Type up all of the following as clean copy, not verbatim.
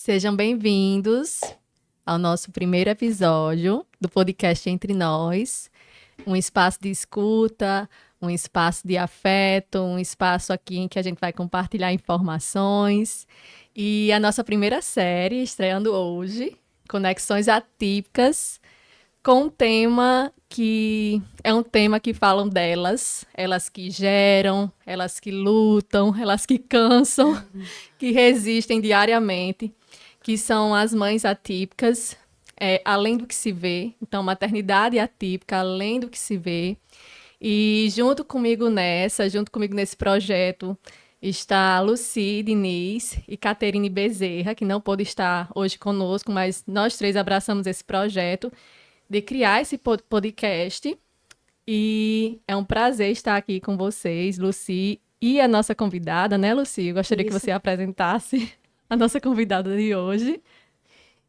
Sejam bem-vindos ao nosso primeiro episódio do podcast Entre Nós, um espaço de escuta, um espaço de afeto, um espaço aqui em que a gente vai compartilhar informações. E a nossa primeira série, estreando hoje, Conexões Atípicas, com um tema que é um tema que falam delas, elas que geram, elas que lutam, elas que cansam, que resistem diariamente, que são as mães atípicas, além do que se vê. Então, maternidade atípica, além do que se vê. E junto comigo nesse projeto, está Lucy Diniz e Caterine Bezerra, que não pôde estar hoje conosco, mas nós três abraçamos esse projeto de criar esse podcast. E é um prazer estar aqui com vocês, Lucy, e a nossa convidada, né, Lucy? Eu gostaria que você apresentasse a nossa convidada de hoje.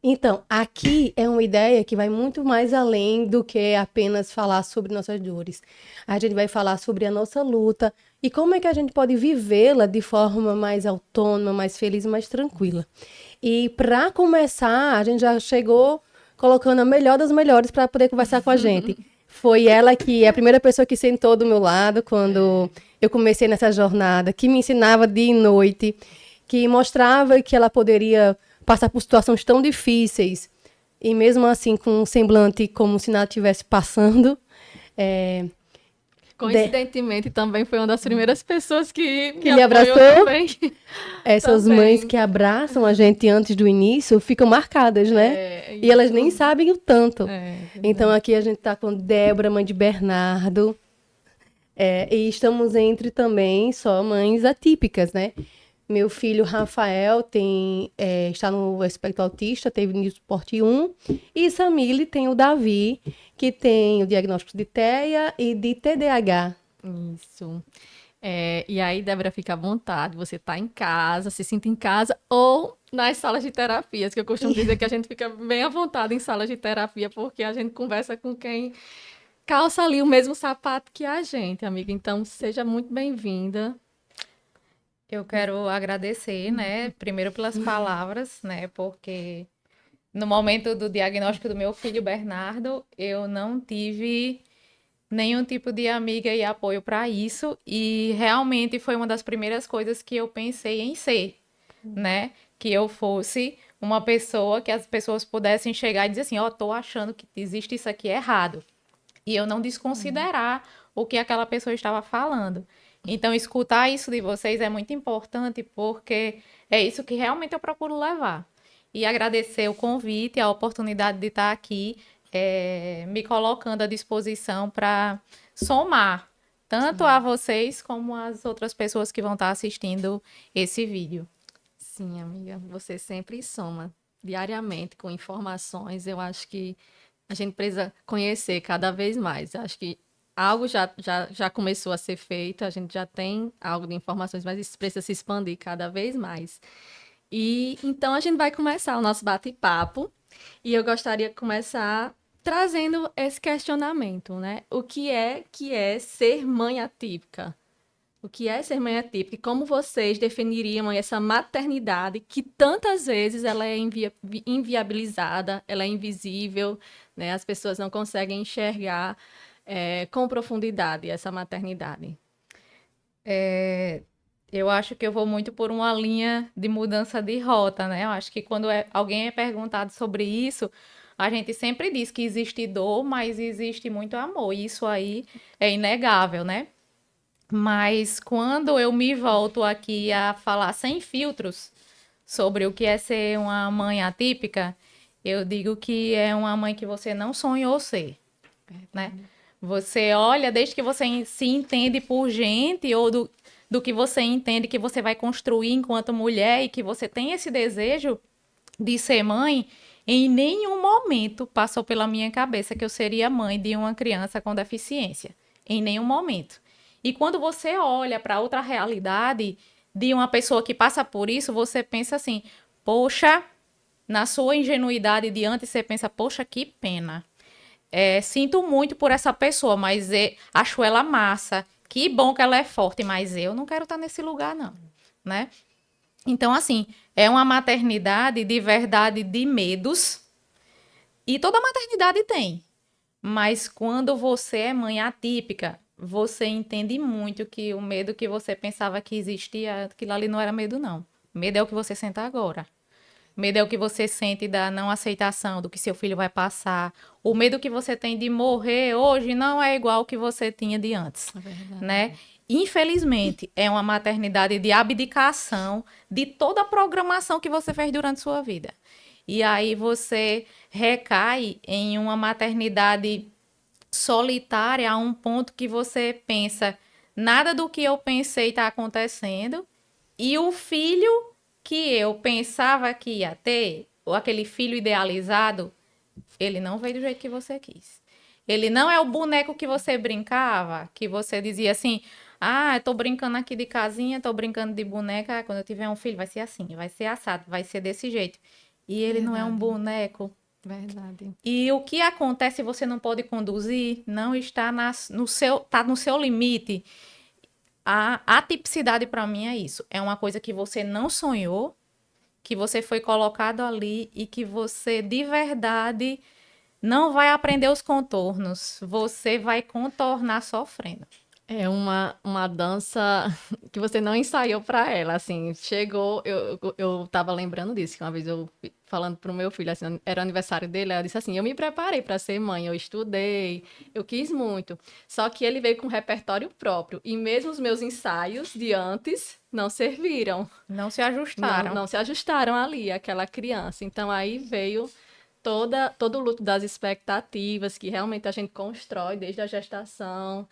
Então, aqui é uma ideia que vai muito mais além do que apenas falar sobre nossas dores. A gente vai falar sobre a nossa luta e como é que a gente pode vivê-la de forma mais autônoma, mais feliz e mais tranquila. E para começar, a gente já chegou colocando a melhor das melhores para poder conversar com a gente. Foi ela que é a primeira pessoa que sentou do meu lado quando eu comecei nessa jornada, que me ensinava dia e noite, que mostrava que ela poderia passar por situações tão difíceis e mesmo assim com um semblante como se nada estivesse passando. Coincidentemente, também foi uma das primeiras pessoas que lhe abraçou. Também. Essas também. Mães que abraçam a gente antes do início ficam marcadas, né? E elas nem sabem o tanto. Então aqui a gente está com Débora, mãe de Bernardo. E estamos entre também só mães atípicas, né? Meu filho Rafael está no espectro autista, teve nível suporte 1. E Samile tem o Davi, que tem o diagnóstico de TEA e de TDAH. Isso. E aí, Débora, fica à vontade. Você está em casa, se sinta em casa ou nas salas de terapias, que eu costumo dizer que a gente fica bem à vontade em salas de terapia, porque a gente conversa com quem calça ali o mesmo sapato que a gente, amiga. Então, seja muito bem-vinda. Eu quero agradecer, né, primeiro pelas palavras, né, porque no momento do diagnóstico do meu filho Bernardo, eu não tive nenhum tipo de amiga e apoio para isso, e realmente foi uma das primeiras coisas que eu pensei em ser, né, que eu fosse uma pessoa que as pessoas pudessem chegar e dizer assim, tô achando que existe isso aqui errado, e eu não desconsiderar o que aquela pessoa estava falando. Então, escutar isso de vocês é muito importante, porque é isso que realmente eu procuro levar. E agradecer o convite, a oportunidade de estar aqui, me colocando à disposição para somar, tanto a vocês como as outras pessoas que vão estar assistindo esse vídeo. Sim, amiga, você sempre soma diariamente com informações. Eu acho que a gente precisa conhecer cada vez mais. Eu acho que algo já começou a ser feito, a gente já tem algo de informações, mas isso precisa se expandir cada vez mais. E então a gente vai começar o nosso bate-papo e eu gostaria de começar trazendo esse questionamento, né? O que é ser mãe atípica? O que é ser mãe atípica? E como vocês definiriam essa maternidade que tantas vezes ela é inviabilizada, ela é invisível, né? As pessoas não conseguem enxergar com profundidade essa maternidade. Eu acho que eu vou muito por uma linha de mudança de rota, né? Eu acho que quando alguém é perguntado sobre isso, a gente sempre diz que existe dor, mas existe muito amor. E isso aí é inegável, né? Mas quando eu me volto aqui a falar sem filtros sobre o que é ser uma mãe atípica, eu digo que é uma mãe que você não sonhou ser, né? Você olha, desde que você se entende por gente ou do que você entende que você vai construir enquanto mulher e que você tem esse desejo de ser mãe, em nenhum momento passou pela minha cabeça que eu seria mãe de uma criança com deficiência. Em nenhum momento. E quando você olha para outra realidade de uma pessoa que passa por isso, você pensa assim, poxa, na sua ingenuidade de antes, você pensa, poxa, que pena. Sinto muito por essa pessoa, mas acho ela massa. Que bom que ela é forte, mas eu não quero estar nesse lugar, não, né? Então, assim, é uma maternidade de verdade de medos, e toda maternidade tem. Mas quando você é mãe atípica, você entende muito que o medo que você pensava que existia, aquilo ali não era medo, não. Medo é o que você sente agora. Medo é o que você sente da não aceitação, do que seu filho vai passar. O medo que você tem de morrer hoje não é igual ao que você tinha de antes, É verdade. né? Infelizmente, é uma maternidade de abdicação de toda a programação que você fez durante sua vida. E aí você recai em uma maternidade solitária a um ponto que você pensa, nada do que eu pensei está acontecendo, e o filho que eu pensava que ia ter, ou aquele filho idealizado, ele não veio do jeito que você quis. Ele não é o boneco que você brincava, que você dizia assim: ah, tô brincando aqui de casinha, tô brincando de boneca, quando eu tiver um filho vai ser assim, vai ser assado, vai ser desse jeito. E ele não é um Verdade. boneco. Verdade. E o que acontece, você não pode conduzir, não está tá no seu limite. A atipicidade para mim é isso. É uma coisa que você não sonhou, que você foi colocado ali e que você de verdade não vai aprender os contornos. Você vai contornar sofrendo. É uma dança que você não ensaiou para ela, assim, chegou, eu tava lembrando disso, que uma vez eu falando pro meu filho, assim, era aniversário dele, ela disse assim, eu me preparei para ser mãe, eu estudei, eu quis muito, só que ele veio com um repertório próprio, e mesmo os meus ensaios de antes não serviram, Não se não, ajustaram. não se ajustaram ali, aquela criança, então aí veio todo o luto das expectativas que realmente a gente constrói desde a gestação.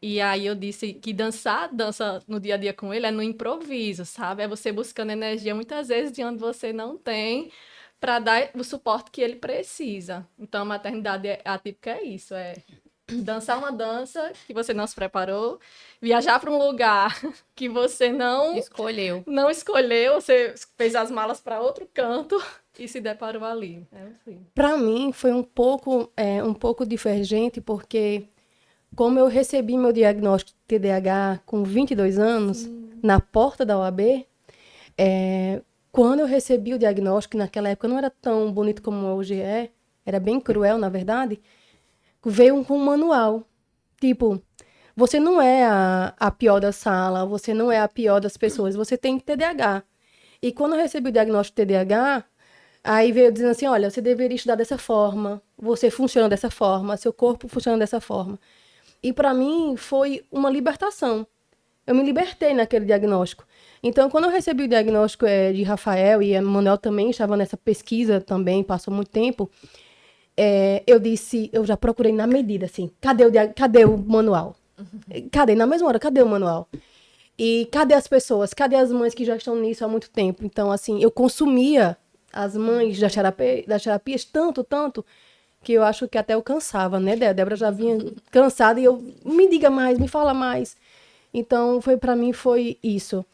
E aí eu disse que dança no dia a dia com ele é no improviso, sabe? É você buscando energia muitas vezes de onde você não tem para dar o suporte que ele precisa. Então a maternidade atípica é isso, é dançar uma dança que você não se preparou, viajar para um lugar que você Escolheu. não escolheu, você fez as malas para outro canto e se deparou ali. É assim. Para mim foi um pouco divergente, porque como eu recebi meu diagnóstico de TDAH com 22 anos, na porta da OAB, quando eu recebi o diagnóstico, que naquela época não era tão bonito como hoje é, era bem cruel, na verdade, veio com um manual. Tipo, você não é a pior da sala, você não é a pior das pessoas, você tem TDAH. E quando eu recebi o diagnóstico de TDAH, aí veio dizendo assim, olha, você deveria estudar dessa forma, você funciona dessa forma, seu corpo funciona dessa forma. E para mim foi uma libertação. Eu me libertei naquele diagnóstico. Então, quando eu recebi o diagnóstico de Rafael, e a Manuel também estava nessa pesquisa também, passou muito tempo, eu disse, eu já procurei na medida, assim, cadê o manual? Cadê? Na mesma hora, cadê o manual? E cadê as pessoas? Cadê as mães que já estão nisso há muito tempo? Então, assim, eu consumia as mães das terapias tanto, que eu acho que até eu cansava, né? A Débora já vinha cansada e eu, me diga mais, me fala mais. Então, para mim, foi isso.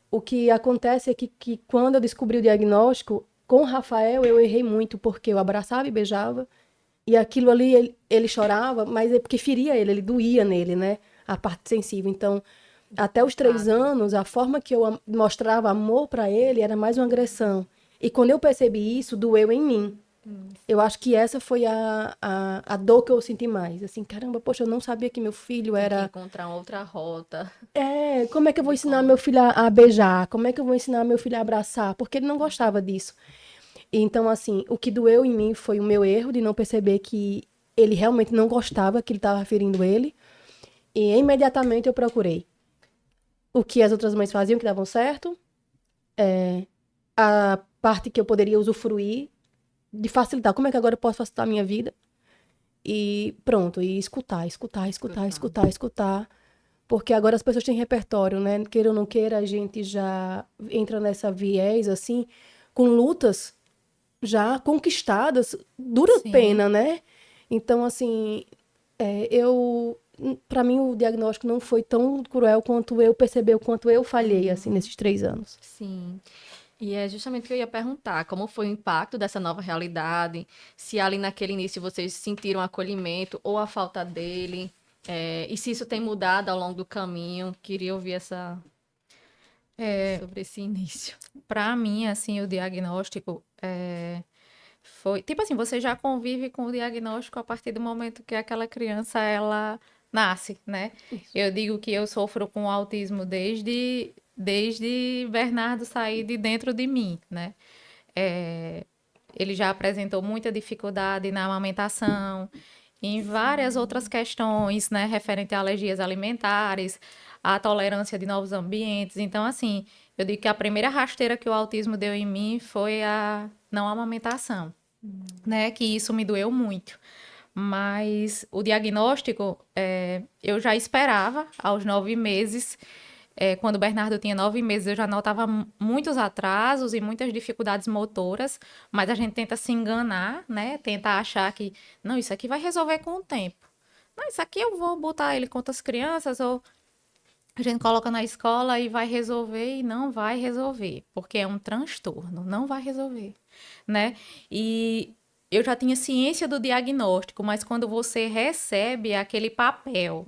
O que acontece é que quando eu descobri o diagnóstico, com o Rafael, eu errei muito, porque eu abraçava e beijava, e aquilo ali, ele chorava, mas é porque feria ele doía nele, né? A parte sensível. Então, até os 3 anos, a forma que eu mostrava amor para ele era mais uma agressão. E quando eu percebi isso, doeu em mim. Eu acho que essa foi a dor que eu senti mais. Assim, caramba, poxa, eu não sabia que meu filho Tem que era. encontrar outra rota Como é que eu vou de ensinar como. meu filho a beijar? Como é que eu vou ensinar meu filho a abraçar? Porque ele não gostava disso. Então, assim, o que doeu em mim foi o meu erro de não perceber que ele realmente não gostava que ele estava ferindo ele. E imediatamente eu procurei o que as outras mães faziam que davam certo, a parte que eu poderia usufruir, de facilitar. Como é que agora eu posso facilitar a minha vida? E pronto, e escutar. Porque agora as pessoas têm repertório, né? Queira ou não queira, a gente já entra nessa viés, assim, com lutas já conquistadas, dura Sim. pena, né? Então, assim, para mim o diagnóstico não foi tão cruel quanto eu percebi o quanto eu falhei, assim, nesses 3 anos. Sim. E é justamente o que eu ia perguntar, como foi o impacto dessa nova realidade, se ali naquele início vocês sentiram acolhimento ou a falta dele, e se isso tem mudado ao longo do caminho, queria ouvir essa... sobre esse início? Para mim, assim, o diagnóstico foi... Tipo assim, você já convive com o diagnóstico a partir do momento que aquela criança, ela nasce, né? Eu digo que eu sofro com autismo desde Bernardo sair de dentro de mim, né? É, ele já apresentou muita dificuldade na amamentação, em várias outras questões, né, referente a alergias alimentares, a tolerância de novos ambientes. Então, assim, eu digo que a primeira rasteira que o autismo deu em mim foi a não amamentação, né, que isso me doeu muito. Mas o diagnóstico, eu já esperava aos 9 meses. Quando o Bernardo tinha 9 meses, eu já notava muitos atrasos e muitas dificuldades motoras, mas a gente tenta se enganar, né? Tenta achar que, não, isso aqui vai resolver com o tempo. Não, isso aqui eu vou botar ele com outras crianças, ou a gente coloca na escola e vai resolver, e não vai resolver, porque é um transtorno, não vai resolver, né? E eu já tinha ciência do diagnóstico, mas quando você recebe aquele papel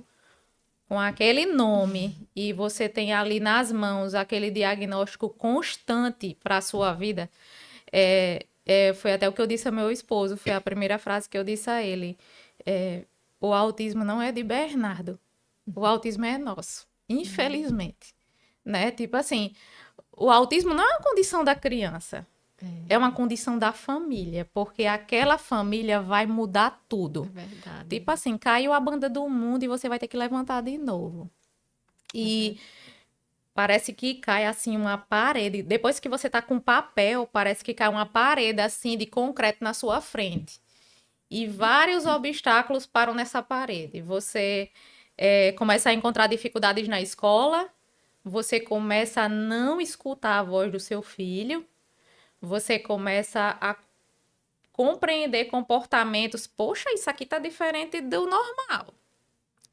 com aquele nome e você tem ali nas mãos aquele diagnóstico constante para a sua vida, foi até o que eu disse ao meu esposo, foi a primeira frase que eu disse a ele. O autismo não é de Bernardo, o autismo é nosso, infelizmente, né? Tipo assim, o autismo não é uma condição da criança, é uma condição da família, porque aquela família vai mudar tudo. É verdade. Tipo assim, caiu a banda do mundo e você vai ter que levantar de novo. E parece que cai assim uma parede. Depois que você tá com papel, parece que cai uma parede assim de concreto na sua frente. E vários obstáculos param nessa parede. Você começa a encontrar dificuldades na escola, você começa a não escutar a voz do seu filho, você começa a compreender comportamentos. Poxa, isso aqui tá diferente do normal,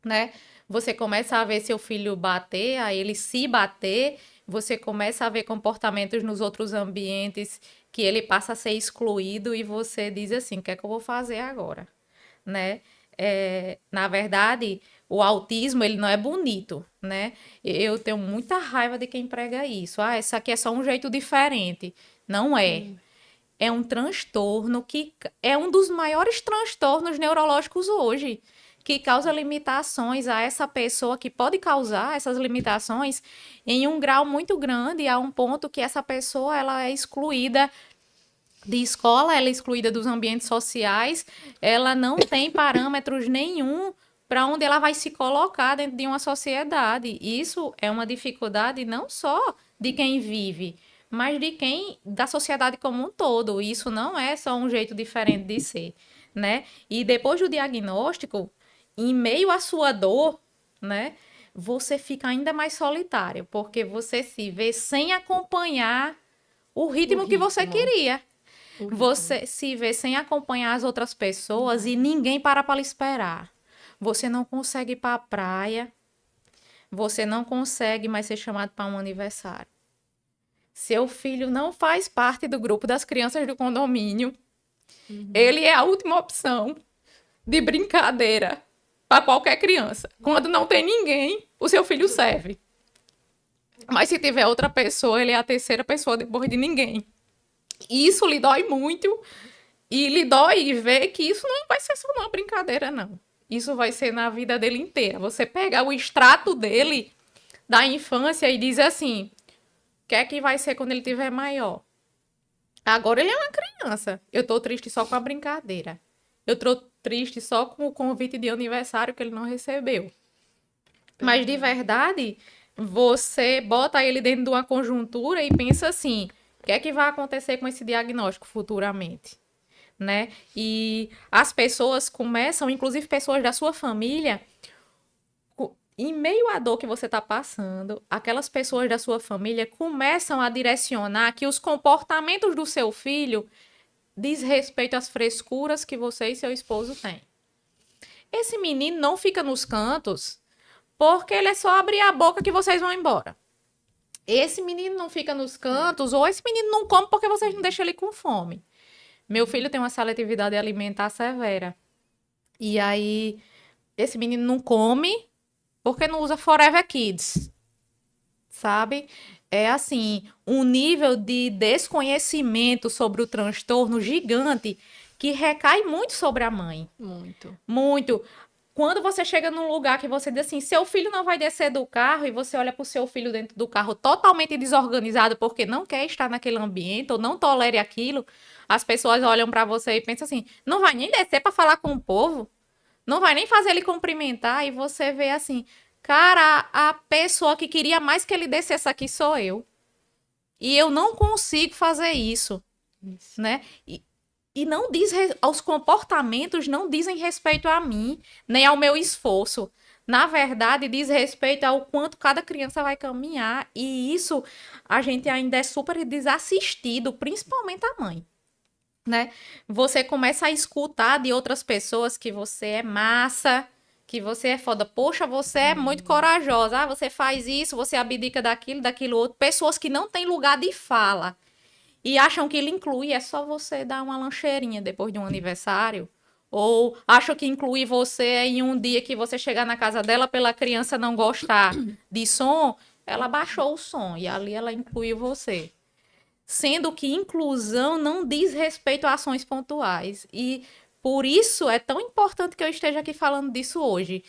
né? Você começa a ver seu filho bater, a ele se bater, você começa a ver comportamentos nos outros ambientes que ele passa a ser excluído e você diz assim, o que é que eu vou fazer agora, né? Na verdade, o autismo, ele não é bonito, né? Eu tenho muita raiva de quem prega isso. Ah, isso aqui é só um jeito diferente. Não é. É um transtorno que é um dos maiores transtornos neurológicos hoje, que causa limitações a essa pessoa, que pode causar essas limitações em um grau muito grande, a um ponto que essa pessoa ela é excluída de escola, ela é excluída dos ambientes sociais, ela não tem parâmetros nenhum para onde ela vai se colocar dentro de uma sociedade. Isso é uma dificuldade não só de quem vive, mas de quem, da sociedade como um todo. Isso não é só um jeito diferente de ser, né? E depois do diagnóstico, em meio à sua dor, né? Você fica ainda mais solitário, porque você se vê sem acompanhar o ritmo que você queria. Você se vê sem acompanhar as outras pessoas e ninguém para lhe esperar. Você não consegue ir para a praia, você não consegue mais ser chamado para um aniversário. Seu filho não faz parte do grupo das crianças do condomínio. Ele é a última opção de brincadeira para qualquer criança. Quando não tem ninguém, o seu filho serve. Mas se tiver outra pessoa, ele é a terceira pessoa depois de ninguém. E isso lhe dói muito. E lhe dói ver que isso não vai ser só uma brincadeira, não. Isso vai ser na vida dele inteira. Você pega o extrato dele da infância e diz assim, o que é que vai ser quando ele tiver maior? Agora ele é uma criança. Eu tô triste só com a brincadeira. Eu tô triste só com o convite de aniversário que ele não recebeu. Mas de verdade, você bota ele dentro de uma conjuntura e pensa assim, o que é que vai acontecer com esse diagnóstico futuramente? Né? E as pessoas começam, inclusive pessoas da sua família, em meio à dor que você está passando, aquelas pessoas da sua família começam a direcionar que os comportamentos do seu filho diz respeito às frescuras que você e seu esposo têm. Esse menino não fica nos cantos porque ele é só abrir a boca que vocês vão embora. Esse menino não fica nos cantos ou esse menino não come porque vocês não deixam ele com fome. Meu filho tem uma seletividade alimentar severa. E aí, esse menino não come porque não usa Forever Kids. sabe? É assim, um nível de desconhecimento sobre o transtorno gigante que recai muito sobre a mãe. Muito. Muito. Quando você chega num lugar que você diz assim, seu filho não vai descer do carro e você olha pro seu filho dentro do carro totalmente desorganizado porque não quer estar naquele ambiente ou não tolere aquilo, as pessoas olham pra você e pensam assim, não vai nem descer pra falar com o povo, não vai nem fazer ele cumprimentar e você vê assim, cara, a pessoa que queria mais que ele descesse aqui sou eu. E eu não consigo fazer isso, Isso. né? E não diz aos comportamentos não dizem respeito a mim, nem ao meu esforço. Na verdade, diz respeito ao quanto cada criança vai caminhar. E isso a gente ainda é super desassistido, principalmente a mãe, né? Você começa a escutar de outras pessoas que você é massa, que você é foda. Poxa, você é muito corajosa. Ah, você faz isso, você abdica daquilo, daquilo outro. Pessoas que não têm lugar de fala e acham que ele inclui é só você dar uma lancheirinha depois de um aniversário. Ou acham que incluir você é em um dia que você chegar na casa dela pela criança não gostar de som, ela baixou o som e ali ela incluiu você. Sendo que inclusão não diz respeito a ações pontuais. E por isso é tão importante que eu esteja aqui falando disso hoje.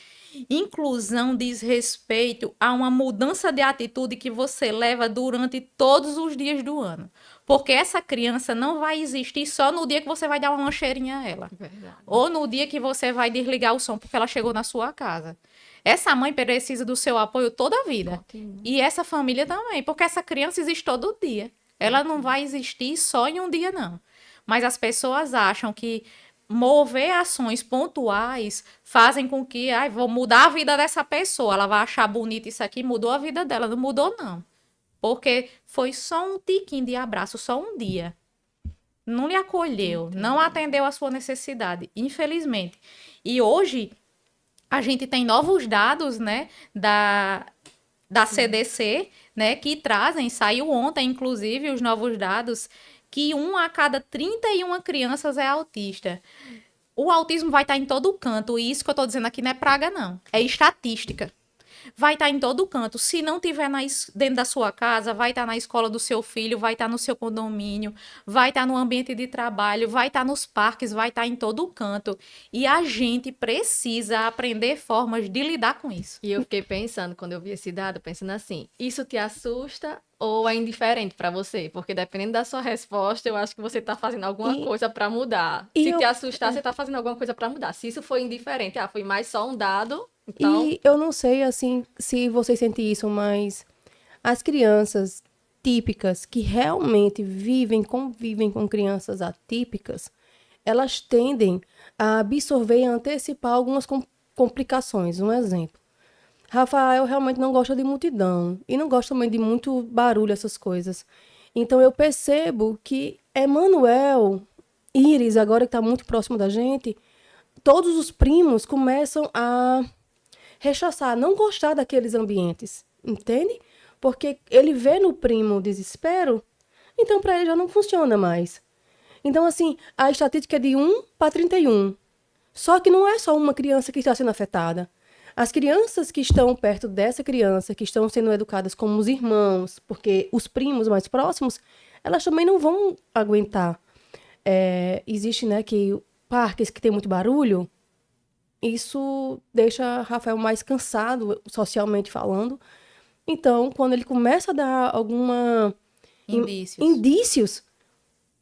Inclusão diz respeito a uma mudança de atitude que você leva durante todos os dias do ano. Porque essa criança não vai existir só no dia que você vai dar uma lancheirinha a ela. Verdade. Ou no dia que você vai desligar o som porque ela chegou na sua casa. Essa mãe precisa do seu apoio toda a vida. Ótimo. E essa família também, porque essa criança existe todo dia. Ela não vai existir só em um dia, não. Mas as pessoas acham que mover ações pontuais fazem com que, ai, vou mudar a vida dessa pessoa. Ela vai achar bonito isso aqui, mudou a vida dela. Não mudou, não. Porque foi só um tiquinho de abraço, só um dia. Não lhe acolheu, não atendeu a sua necessidade, infelizmente. E hoje a gente tem novos dados, né, da CDC, né, que trazem, saiu ontem, inclusive, os novos dados, que 1 a cada 31 crianças é autista. O autismo vai estar em todo canto, e isso que eu estou dizendo aqui não é praga, não. É estatística. Vai estar em todo canto. Se não tiver dentro da sua casa, vai estar na escola do seu filho, vai estar no seu condomínio, vai estar no ambiente de trabalho, vai estar nos parques, vai estar em todo canto. E a gente precisa aprender formas de lidar com isso. E eu fiquei pensando, quando eu vi esse dado, pensando assim, isso te assusta ou é indiferente para você? Porque dependendo da sua resposta, eu acho que você tá fazendo alguma E- coisa para mudar. e Se eu- te assustar, você tá fazendo alguma coisa para mudar. Se isso foi indiferente, foi mais só um dado, então E eu não sei, assim, se vocês sentem isso, mas as crianças típicas que realmente convivem com crianças atípicas, elas tendem a absorver e antecipar algumas complicações. Um exemplo. Rafael realmente não gosta de multidão e não gosta também de muito barulho, essas coisas. Então eu percebo que Emanuel, Iris, agora que está muito próximo da gente, todos os primos começam a rechaçar, não gostar daqueles ambientes, entende? Porque ele vê no primo o desespero, então para ele já não funciona mais. Então, assim, a estatística é de 1 para 31. Só que não é só uma criança que está sendo afetada. As crianças que estão perto dessa criança, que estão sendo educadas como os irmãos, porque os primos mais próximos, elas também não vão aguentar. Existe, né, que parques que tem muito barulho, isso deixa Rafael mais cansado, socialmente falando. Então, quando ele começa a dar Indícios. indícios,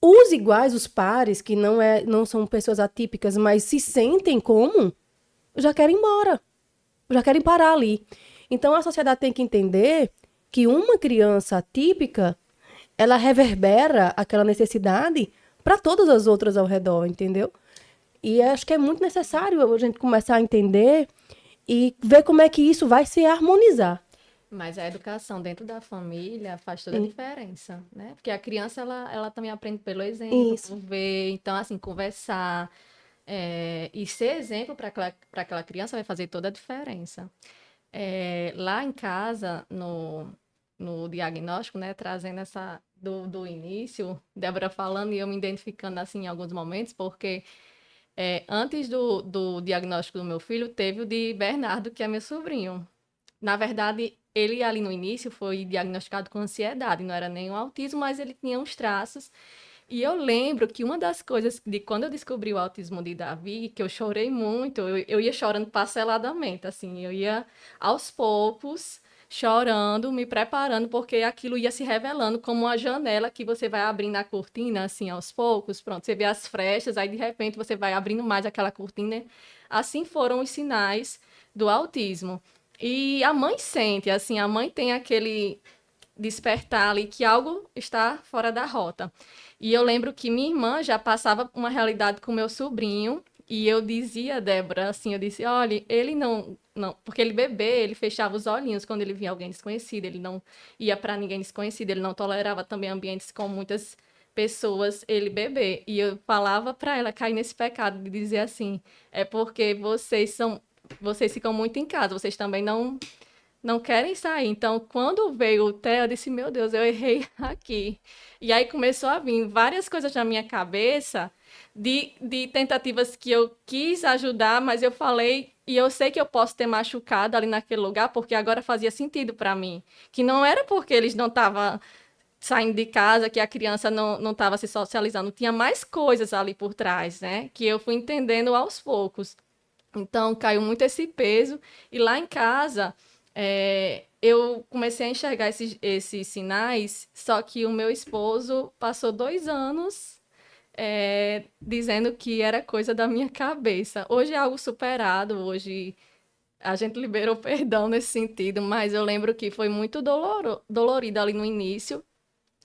os iguais, os pares, que não são pessoas atípicas, mas se sentem como, já querem ir embora, já querem parar ali. Então, a sociedade tem que entender que uma criança atípica, ela reverbera aquela necessidade para todas as outras ao redor, entendeu? E acho que é muito necessário a gente começar a entender e ver como é que isso vai se harmonizar. mas a educação dentro da família faz toda a diferença, né? Porque a criança, ela também aprende pelo exemplo, Isso. por ver. Então, assim, conversar e ser exemplo para aquela criança vai fazer toda a diferença. Lá em casa, no diagnóstico, né? Trazendo essa do início, Débora falando e eu me identificando, assim, em alguns momentos, porque antes do diagnóstico do meu filho, teve o de Bernardo, que é meu sobrinho. Na verdade, ele ali no início foi diagnosticado com ansiedade, não era nem um autismo, mas ele tinha uns traços. E eu lembro que uma das coisas de quando eu descobri o autismo de Davi, que eu chorei muito, eu ia chorando parceladamente, assim, eu ia aos poucos chorando, me preparando, porque aquilo ia se revelando como uma janela que você vai abrindo a cortina, assim, aos poucos, pronto, você vê as frechas, aí de repente você vai abrindo mais aquela cortina. Assim foram os sinais do autismo. E a mãe sente, assim, a mãe tem aquele despertar ali que algo está fora da rota. E eu lembro que minha irmã já passava uma realidade com meu sobrinho, e eu dizia, Débora, assim, eu disse, olha, ele não, porque ele bebê, ele fechava os olhinhos quando ele via alguém desconhecido, ele não ia para ninguém desconhecido, ele não tolerava também ambientes com muitas pessoas, ele bebê. E eu falava para ela cair nesse pecado de dizer assim, é porque vocês ficam muito em casa, vocês também não querem sair. Então, quando veio o Theo, eu disse, meu Deus, eu errei aqui. E aí começou a vir várias coisas na minha cabeça de tentativas que eu quis ajudar, mas eu falei, e eu sei que eu posso ter machucado ali naquele lugar, porque agora fazia sentido para mim. Que não era porque eles não estavam saindo de casa, que a criança não estava se socializando. Tinha mais coisas ali por trás, né? Que eu fui entendendo aos poucos. Então, caiu muito esse peso. E lá em casa, eu comecei a enxergar esses sinais, só que o meu esposo passou 2 anos dizendo que era coisa da minha cabeça. Hoje é algo superado, hoje a gente liberou perdão nesse sentido, mas eu lembro que foi muito dolorido ali no início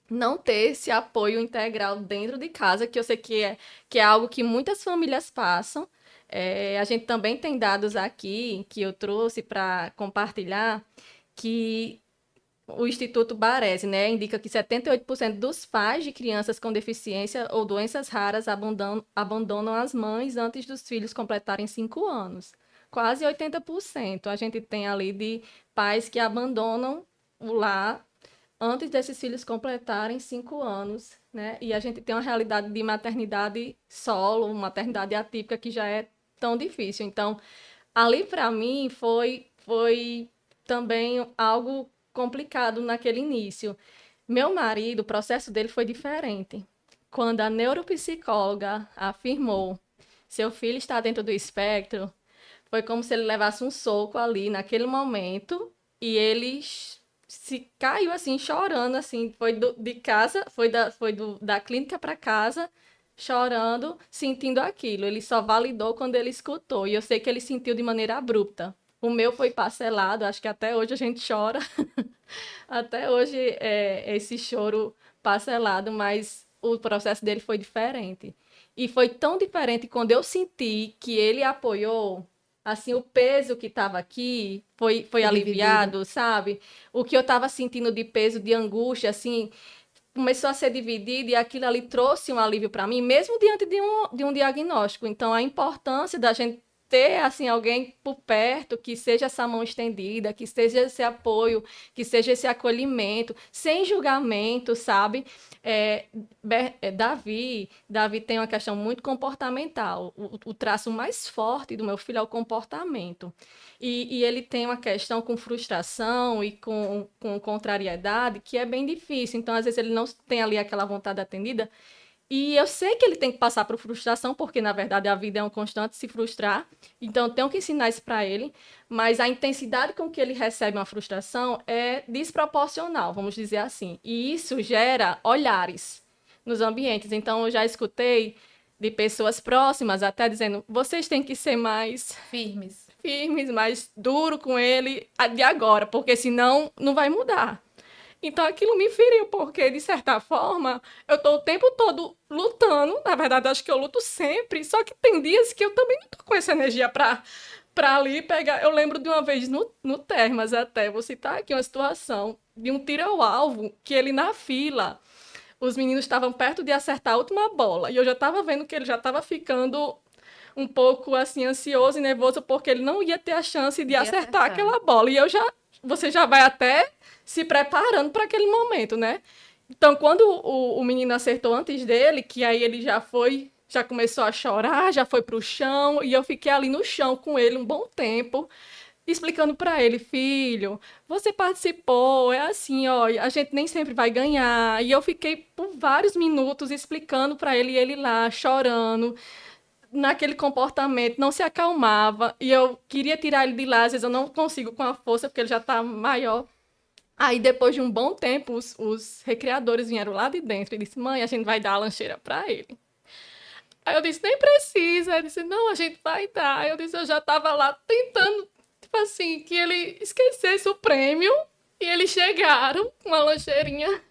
não ter esse apoio integral dentro de casa, que eu sei que é algo que muitas famílias passam. A gente também tem dados aqui que eu trouxe para compartilhar, que o Instituto Baresi, né, indica que 78% dos pais de crianças com deficiência ou doenças raras abandonam as mães antes dos filhos completarem 5 anos. Quase 80% a gente tem ali de pais que abandonam o lar antes desses filhos completarem 5 anos, né? E a gente tem uma realidade de maternidade solo, maternidade atípica, que já é tão difícil. Então, ali para mim foi também algo complicado naquele início. Meu marido, o processo dele foi diferente. Quando a neuropsicóloga afirmou seu filho está dentro do espectro, foi como se ele levasse um soco ali naquele momento e ele se caiu assim, chorando, assim, foi de casa, da clínica para casa, chorando, sentindo aquilo. Ele só validou quando ele escutou, e eu sei que ele sentiu de maneira abrupta. O meu foi parcelado, acho que até hoje a gente chora, até hoje esse choro parcelado, mas o processo dele foi diferente. E foi tão diferente quando eu senti que ele apoiou, assim, o peso que estava aqui foi aliviado, sabe? O que eu estava sentindo de peso, de angústia, assim, começou a ser dividido e aquilo ali trouxe um alívio para mim, mesmo diante de um diagnóstico. Então, a importância da gente ter, assim, alguém por perto que seja essa mão estendida, que seja esse apoio, que seja esse acolhimento, sem julgamento, sabe? Davi tem uma questão muito comportamental. O traço mais forte do meu filho é o comportamento. E ele tem uma questão com frustração e com contrariedade que é bem difícil. Então, às vezes, ele não tem ali aquela vontade atendida. E eu sei que ele tem que passar por frustração, porque, na verdade, a vida é um constante se frustrar. Então, eu tenho que ensinar isso para ele. Mas a intensidade com que ele recebe uma frustração é desproporcional, vamos dizer assim. E isso gera olhares nos ambientes. Então, eu já escutei de pessoas próximas até dizendo, vocês têm que ser mais Firmes. mais duro com ele de agora, porque senão não vai mudar. Então aquilo me feriu, porque de certa forma eu tô o tempo todo lutando, na verdade acho que eu luto sempre, só que tem dias que eu também não tô com essa energia pra ali pegar. Eu lembro de uma vez no Termas até, vou citar aqui uma situação de um tiro ao alvo, que ele na fila, os meninos estavam perto de acertar a última bola, e eu já estava vendo que ele já estava ficando um pouco assim ansioso e nervoso porque ele não ia ter a chance de acertar aquela bola. E você já vai até se preparando para aquele momento, né? Então, quando o menino acertou antes dele, que aí ele já começou a chorar, já foi pro chão, e eu fiquei ali no chão com ele um bom tempo, explicando para ele, filho, você participou, é assim, ó, a gente nem sempre vai ganhar. E eu fiquei por vários minutos explicando para ele, e ele lá chorando, naquele comportamento, não se acalmava. E eu queria tirar ele de lá, às vezes eu não consigo com a força, porque ele já tá maior. Aí, depois de um bom tempo, os recreadores vieram lá de dentro e disse, mãe, a gente vai dar a lancheira para ele. Aí eu disse, nem precisa. Ele disse, não, a gente vai dar. Aí eu disse, eu já tava lá tentando, tipo assim, que ele esquecesse o prêmio. E eles chegaram com uma lancheirinha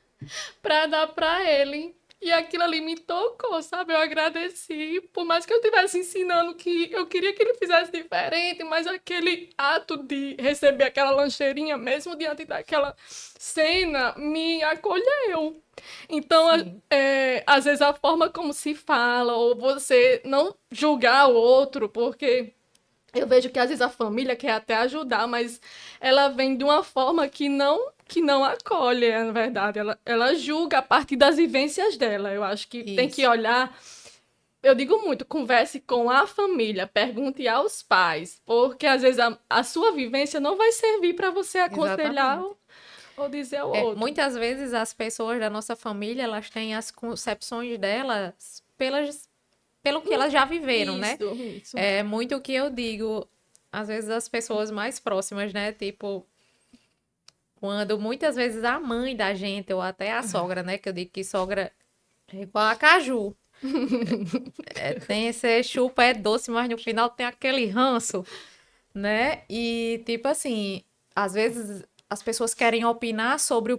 pra dar pra ele. E aquilo ali me tocou, sabe? Eu agradeci. Por mais que eu estivesse ensinando que eu queria que ele fizesse diferente, mas aquele ato de receber aquela lancheirinha, mesmo diante daquela cena, me acolheu. Então, Sim. às vezes a forma como se fala, ou você não julgar o outro, porque eu vejo que às vezes a família quer até ajudar, mas ela vem de uma forma que não acolhe, na verdade. Ela julga a partir das vivências dela. Eu acho que tem que Isso. olhar. Eu digo muito, converse com a família, pergunte aos pais, porque às vezes a sua vivência não vai servir para você aconselhar Exatamente. ou dizer ao outro. Muitas vezes as pessoas da nossa família, elas têm as concepções delas pelo que elas já viveram, né? Isso. É muito o que eu digo, às vezes as pessoas mais próximas, né? Tipo, quando muitas vezes a mãe da gente, ou até a sogra, né? Que eu digo que sogra é igual a caju. Tem esse chupa, é doce, mas no final tem aquele ranço, né? E tipo assim, às vezes as pessoas querem opinar sobre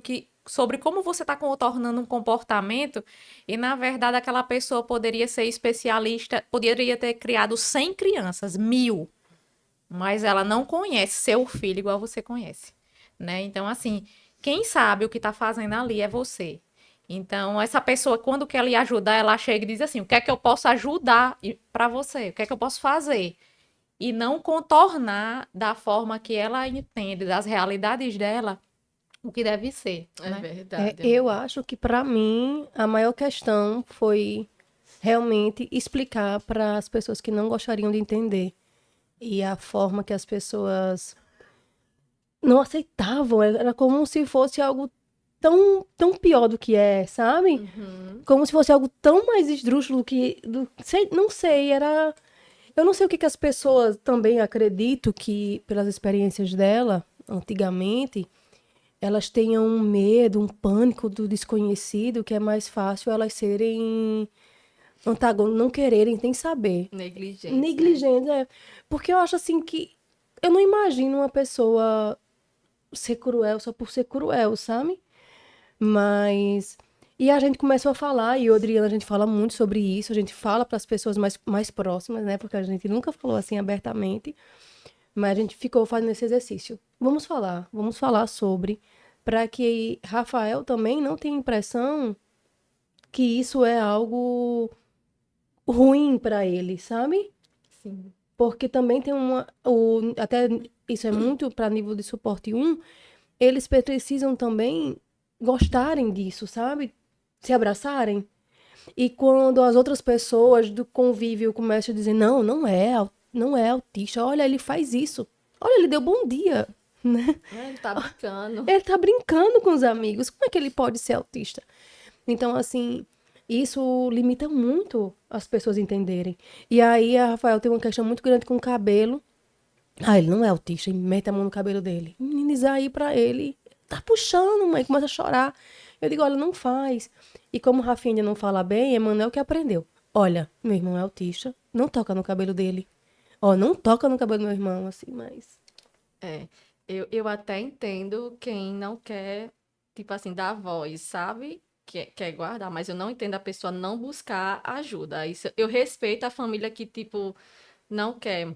como você está contornando um comportamento e na verdade aquela pessoa poderia ser especialista, poderia ter criado 100 crianças, 1000, mas ela não conhece seu filho igual você conhece, né? Então assim, quem sabe o que está fazendo ali é você. Então, essa pessoa, quando quer lhe ajudar, ela chega e diz assim: o que é que eu posso ajudar para você? O que é que eu posso fazer? E não contornar da forma que ela entende, das realidades dela, o que deve ser, É né? verdade. Eu acho que para mim a maior questão foi realmente explicar para as pessoas que não gostariam de entender e a forma que as pessoas não aceitavam, era como se fosse algo tão pior do que é, sabe? Como se fosse algo tão mais esdrúxulo não sei, era eu não sei o que as pessoas também acredito que pelas experiências dela antigamente elas tenham um medo, um pânico do desconhecido, que é mais fácil elas serem antagônicas, não quererem nem saber. Negligência. Negligentes, é. Porque eu acho assim que eu não imagino uma pessoa ser cruel só por ser cruel, sabe? Mas. E a gente começou a falar, e eu e a Adriana, a gente fala muito sobre isso, a gente fala para as pessoas mais próximas, né? Porque a gente nunca falou assim abertamente, mas a gente ficou fazendo esse exercício. Vamos falar sobre, para que Rafael também não tenha impressão que isso é algo ruim para ele, sabe? Sim. Porque também tem até isso é muito para nível de suporte 1, eles precisam também gostarem disso, sabe? Se abraçarem. E quando as outras pessoas do convívio começam a dizer, não é autista, olha, ele faz isso. Olha, ele deu bom dia, né? Ele tá brincando. Ele tá brincando com os amigos, como é que ele pode ser autista? Então, assim, isso limita muito as pessoas entenderem. E aí, a Rafael tem uma questão muito grande com o cabelo. Ah, ele não é autista, e mete a mão no cabelo dele. Indenizar aí pra ele, tá puxando, mãe, começa a chorar. Eu digo, olha, não faz. E como o Rafinha ainda não fala bem, Emanuel que aprendeu. Olha, meu irmão é autista, não toca no cabelo dele. Ó, não toca no cabelo do meu irmão, assim, mas... É, eu até entendo quem não quer, tipo assim, dar voz, sabe? Quer guardar, mas eu não entendo a pessoa não buscar ajuda. Isso, eu respeito a família que, tipo, não quer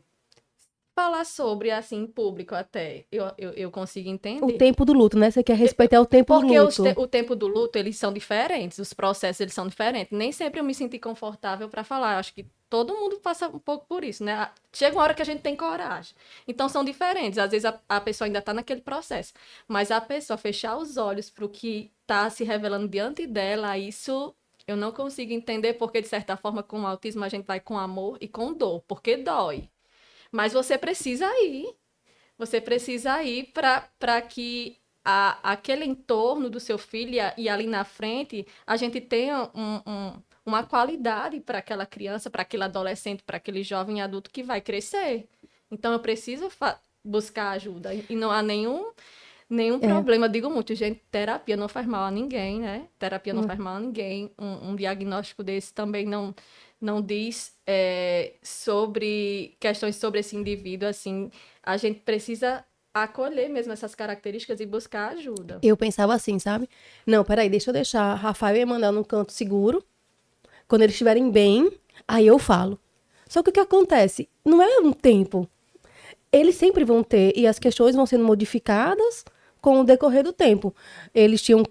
falar sobre, assim, em público até. Eu consigo O entender. tempo do luto, né? Você quer respeitar o tempo do Porque luto. o tempo do luto, eles são diferentes, os processos, eles são diferentes. Nem sempre eu me senti confortável para falar. Eu acho que todo mundo passa um pouco por isso, né? Chega uma hora que a gente tem coragem. Então, são diferentes. Às vezes, a pessoa ainda está naquele processo. Mas a pessoa fechar os olhos para o que está se revelando diante dela, isso eu não consigo entender, porque, de certa forma, com o autismo, a gente vai com amor e com dor, porque dói. Mas você precisa ir. Você precisa ir para que aquele entorno do seu filho e ali na frente a gente tenha uma qualidade para aquela criança, para aquele adolescente, para aquele jovem adulto que vai crescer. Então eu preciso buscar ajuda e não há nenhum problema. Eu digo muito, gente, terapia não faz mal a ninguém, né? Terapia não faz mal a ninguém. Um diagnóstico desse também não diz sobre questões sobre esse indivíduo, assim. A gente precisa acolher mesmo essas características e buscar ajuda. Eu pensava assim, sabe? Não, peraí, deixa eu deixar Rafael e Emanuel num canto seguro. Quando eles estiverem bem, aí eu falo. Só que o que acontece? Não é um tempo. Eles sempre vão ter, e as questões vão sendo modificadas com o decorrer do tempo. Eles tinham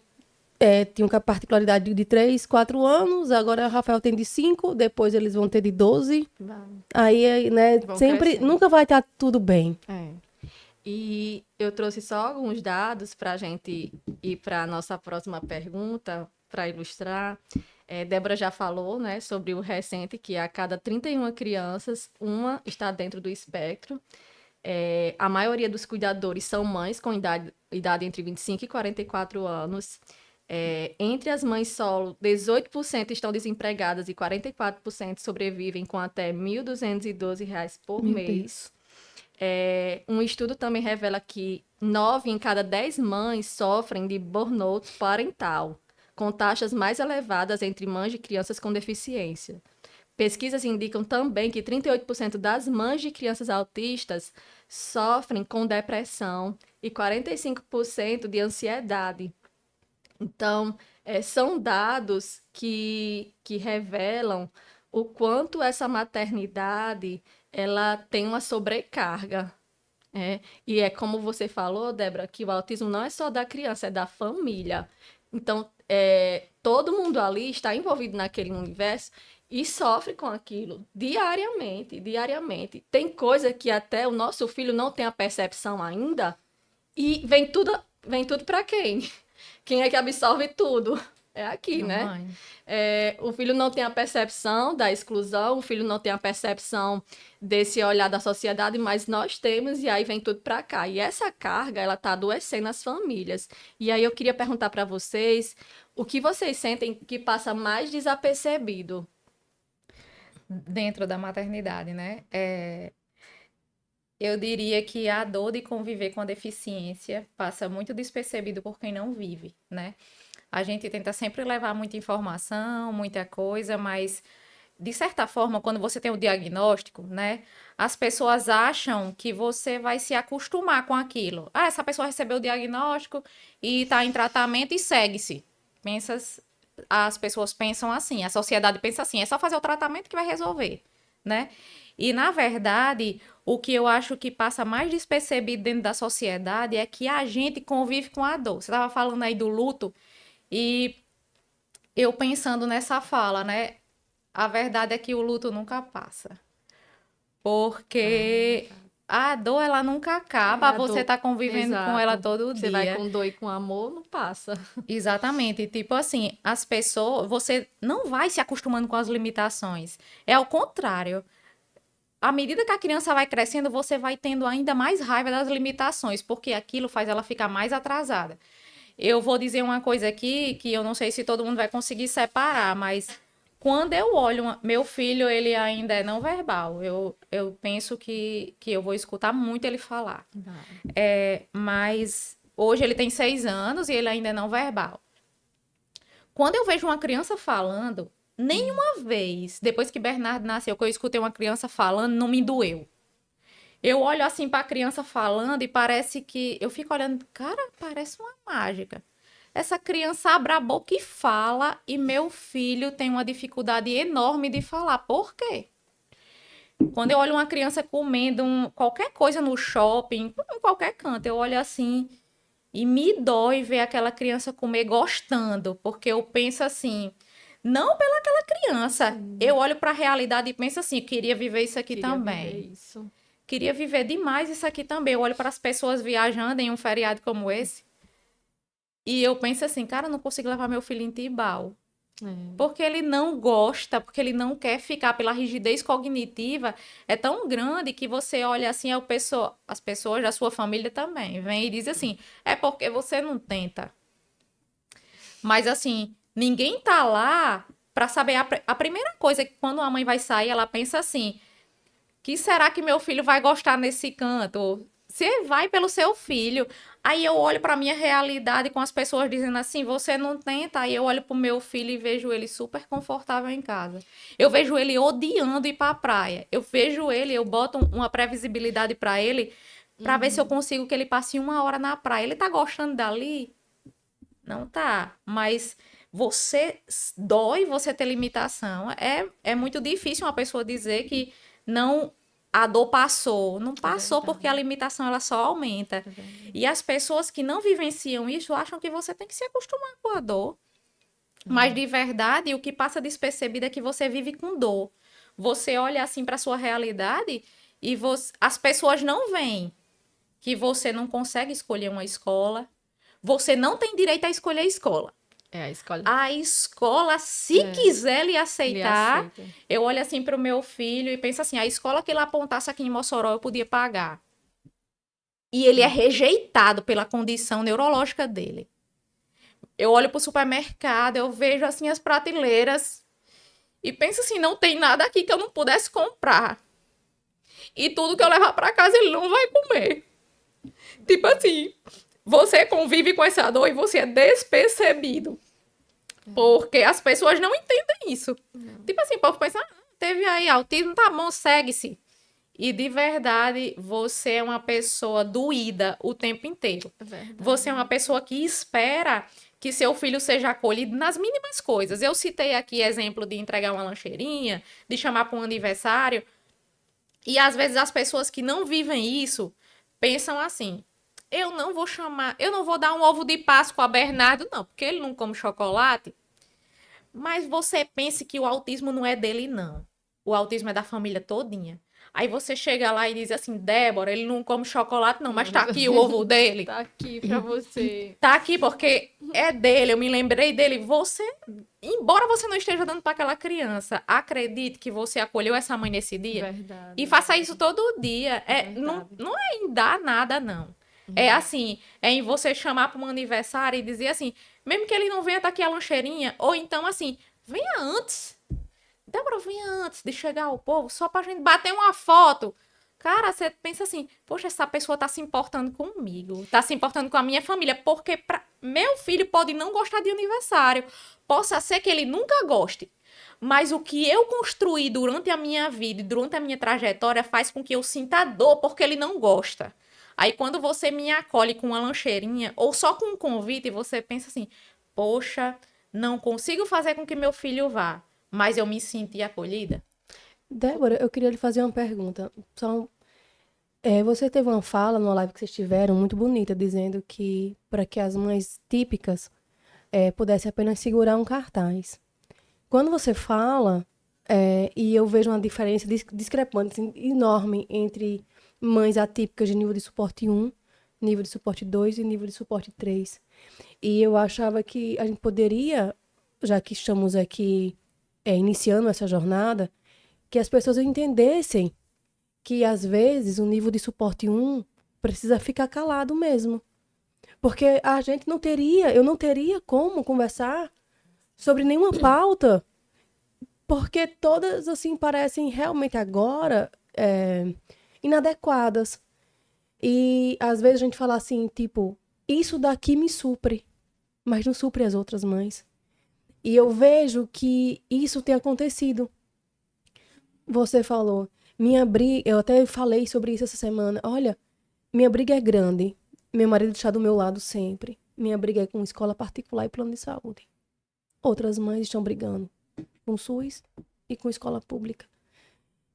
a particularidade de 3, 4 anos, agora o Rafael tem de 5, depois eles vão ter de 12. Aí, né, sempre, crescendo. nunca vai estar tudo bem. E eu trouxe só alguns dados para a gente ir para a nossa próxima pergunta, para ilustrar. Débora já falou, né, sobre o recente, que a cada 31 crianças, uma está dentro do espectro. A maioria dos cuidadores são mães com idade entre 25 e 44 anos. Entre as mães solo, 18% estão desempregadas e 44% sobrevivem com até R$ 1.212 por Meu mês. Um estudo também revela que 9 em cada 10 mães sofrem de burnout parental, com taxas mais elevadas entre mães de crianças com deficiência. Pesquisas indicam também que 38% das mães de crianças autistas sofrem com depressão e 45% de ansiedade. Então, são dados que revelam o quanto essa maternidade ela tem uma sobrecarga. E é como você falou, Débora, que o autismo não é só da criança, é da família. Então, todo mundo ali está envolvido naquele universo e sofre com aquilo diariamente. Tem coisa que até o nosso filho não tem a percepção ainda e vem tudo para quem? Quem é que absorve tudo? É aqui, né? O filho não tem a percepção da exclusão, o filho não tem a percepção desse olhar da sociedade, mas nós temos e aí vem tudo para cá. E essa carga, ela tá adoecendo as famílias. E aí eu queria perguntar para vocês, o que vocês sentem que passa mais desapercebido? Dentro da maternidade, né? Eu diria que a dor de conviver com a deficiência passa muito despercebido por quem não vive, né? A gente tenta sempre levar muita informação, muita coisa, mas de certa forma, quando você tem o diagnóstico, né, as pessoas acham que você vai se acostumar com aquilo. Ah, essa pessoa recebeu o diagnóstico e está em tratamento e segue-se. As pessoas pensam assim, a sociedade pensa assim, é só fazer o tratamento que vai resolver, né? E, na verdade, o que eu acho que passa mais despercebido dentro da sociedade é que a gente convive com a dor. Você estava falando aí do luto e eu pensando nessa fala, né? A verdade é que o luto nunca passa. Porque a dor, ela nunca acaba, você tá convivendo com ela todo dia. Você vai com dor e com amor, não passa. Exatamente. Tipo assim, as pessoas... Você não vai se acostumando com as limitações. É ao contrário. À medida que a criança vai crescendo, você vai tendo ainda mais raiva das limitações, porque aquilo faz ela ficar mais atrasada. Eu vou dizer uma coisa aqui que eu não sei se todo mundo vai conseguir separar, mas quando eu olho meu filho, ele ainda é não verbal. Eu penso que eu vou escutar muito ele falar. Mas hoje ele tem 6 anos e ele ainda é não verbal. Quando eu vejo uma criança falando, nenhuma vez, depois que Bernardo nasceu, que eu escutei uma criança falando, não me doeu. Eu olho assim para a criança falando e parece que... Eu fico olhando, cara, parece uma mágica. Essa criança abre a boca e fala e meu filho tem uma dificuldade enorme de falar. Por quê? Quando eu olho uma criança comendo qualquer coisa no shopping, em qualquer canto, eu olho assim e me dói ver aquela criança comer gostando, porque eu penso assim... Não pelaquela criança. Eu olho para a realidade e penso assim, queria viver isso aqui também. Queria viver demais isso aqui também. Eu olho para as pessoas viajando em um feriado como esse e eu penso assim, cara, eu não consigo levar meu filho em Tibau. Porque ele não gosta, porque ele não quer ficar pela rigidez cognitiva, é tão grande que você olha assim, as pessoas da sua família também vêm e dizem assim, é porque você não tenta. Mas assim, ninguém tá lá para saber. A primeira coisa é que quando a mãe vai sair, ela pensa assim: que será que meu filho vai gostar nesse canto? Você vai pelo seu filho. Aí eu olho para minha realidade com as pessoas dizendo assim: você não tenta. Aí eu olho pro meu filho e vejo ele super confortável em casa. Eu vejo ele odiando ir para a praia. Eu vejo ele, eu boto uma previsibilidade para ele para ver se eu consigo que ele passe 1 hora na praia. Ele tá gostando dali? Não tá, mas dói você ter limitação. É muito difícil uma pessoa dizer que não a dor passou. Não passou porque a limitação ela só aumenta. E as pessoas que não vivenciam isso acham que você tem que se acostumar com a dor. Mas de verdade, o que passa despercebido é que você vive com dor. Você olha assim para sua realidade e as pessoas não veem que você não consegue escolher uma escola. Você não tem direito a escolher a escola. É a escola. A escola, se quiser lhe aceitar, eu olho assim para o meu filho e penso assim, a escola que ele apontasse aqui em Mossoró eu podia pagar. E ele é rejeitado pela condição neurológica dele. Eu olho para o supermercado, eu vejo assim as prateleiras e penso assim, não tem nada aqui que eu não pudesse comprar. E tudo que eu levar para casa ele não vai comer. Tipo assim, você convive com essa dor e você é despercebido. Porque as pessoas não entendem isso. Tipo assim, o povo pensa, teve aí autismo, tá bom, segue-se. E de verdade, você é uma pessoa doída o tempo inteiro. Você é uma pessoa que espera que seu filho seja acolhido nas mínimas coisas. Eu citei aqui exemplo de entregar uma lancheirinha, de chamar para um aniversário. E às vezes as pessoas que não vivem isso pensam assim, eu não vou dar um ovo de Páscoa a Bernardo, não, porque ele não come chocolate. Mas você pense que o autismo não é dele, não. O autismo é da família todinha. Aí você chega lá e diz assim, Débora, ele não come chocolate, não, mas tá aqui o ovo dele. Tá aqui pra você. Tá aqui porque é dele, eu me lembrei dele. Embora você não esteja dando para aquela criança, acredite que você acolheu essa mãe nesse dia. Verdade. E faça isso todo dia. Não é em dar nada, não. É assim, é em você chamar para um aniversário e dizer assim, mesmo que ele não venha, tá aqui a lancheirinha, ou então assim, venha antes. Débora, venha antes de chegar o povo, só pra gente bater uma foto. Cara, você pensa assim, poxa, essa pessoa tá se importando comigo, tá se importando com a minha família, porque meu filho pode não gostar de aniversário, possa ser que ele nunca goste, mas o que eu construí durante a minha vida e durante a minha trajetória faz com que eu sinta dor porque ele não gosta. Aí quando você me acolhe com uma lancheirinha ou só com um convite, você pensa assim, poxa, não consigo fazer com que meu filho vá, mas eu me senti acolhida. Débora, eu queria lhe fazer uma pergunta. Você teve uma fala numa live que vocês tiveram muito bonita, dizendo que para que as mães típicas pudessem apenas segurar um cartaz. Quando você fala, e eu vejo uma diferença discrepante enorme entre mães atípicas de nível de suporte 1, nível de suporte 2 e nível de suporte 3. E eu achava que a gente poderia, já que estamos aqui iniciando essa jornada, que as pessoas entendessem que, às vezes, o nível de suporte 1 precisa ficar calado mesmo. Porque eu não teria como conversar sobre nenhuma pauta, porque todas, assim, parecem realmente agora inadequadas. E, às vezes, a gente fala assim, tipo, isso daqui me supre, mas não supre as outras mães. E eu vejo que isso tem acontecido. Você falou, minha briga, eu até falei sobre isso essa semana. Olha, minha briga é grande. Meu marido está do meu lado sempre. Minha briga é com escola particular e plano de saúde. Outras mães estão brigando com o SUS e com escola pública.